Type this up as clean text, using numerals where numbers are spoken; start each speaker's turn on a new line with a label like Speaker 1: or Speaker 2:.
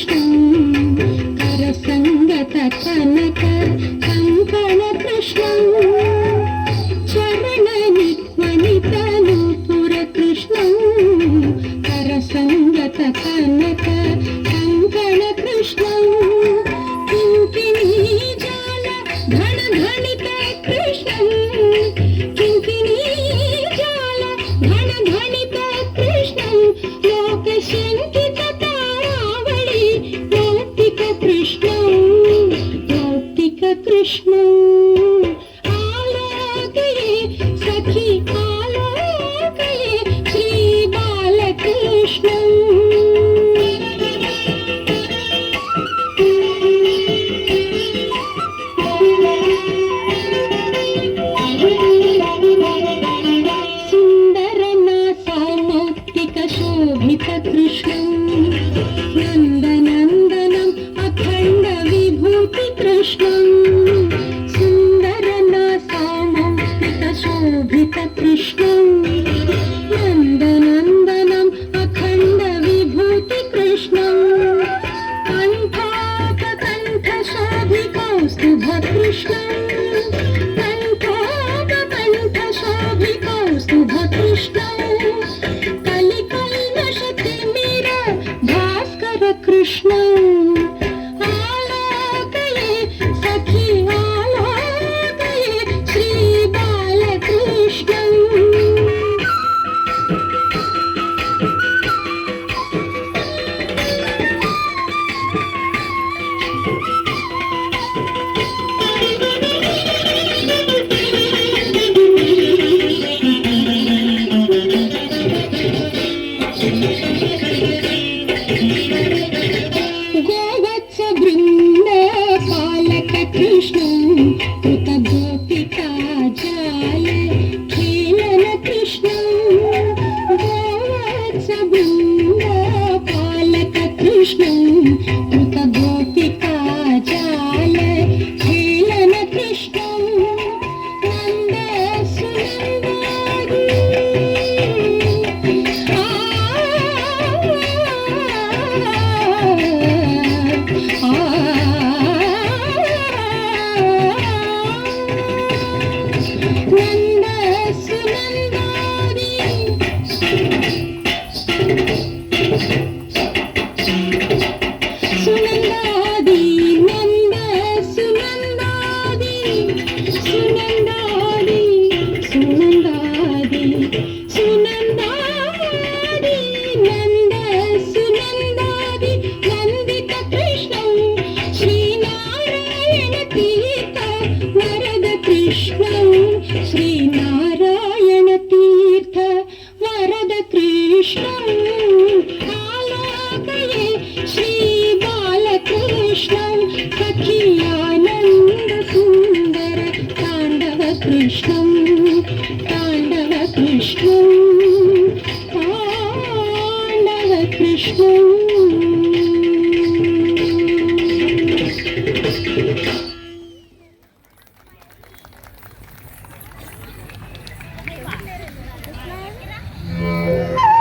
Speaker 1: कृष्णं करसङ्गत कनक कङ्कण कृष्णं चरणनिध्वनित नूपुर कृष्णं करसङ्गत कनक कङ्कण कृष्णं किङ्किणी जाल घन घनित कृष्णं किङ्किणी जाल घन घनित कृष्णं लोकशङ्कित तारावळि लौकिक कृष्णं आलोकये सखी आलोकये श्री बालकृष्णं शोभित कृष्णं नन्दनन्दनम् अखण्ड विभूति कृष्णं सुन्दरनासामौक्तिक शोभित कृष्णं नन्दनन्दनम् अखण्ड विभूति कृष्णं कण्ठोपकण्ठ शोभिकौस्तुभ कृष्णं कण्ठोपकण्ठ शोभिकौस्तुभ कृष्णं कृष्णं आलोकये सखी आलोकये श्री बालकृष्णं कृष्णं कृत गोपिका जाल खेलन कृष्णं गोवत्स वृन्द पालक कृष्णं कृत गोपिका जाल खेलन कृष्णं नन्द सुनन्दादि श्रीनारायण तीर्थ वरद कृष्णं आलोकये श्री बालकृष्णं सखी आनन्द सुन्दर ताण्डव कृष्णं ताण्डव कृष्णं ताण्डव कृष्णं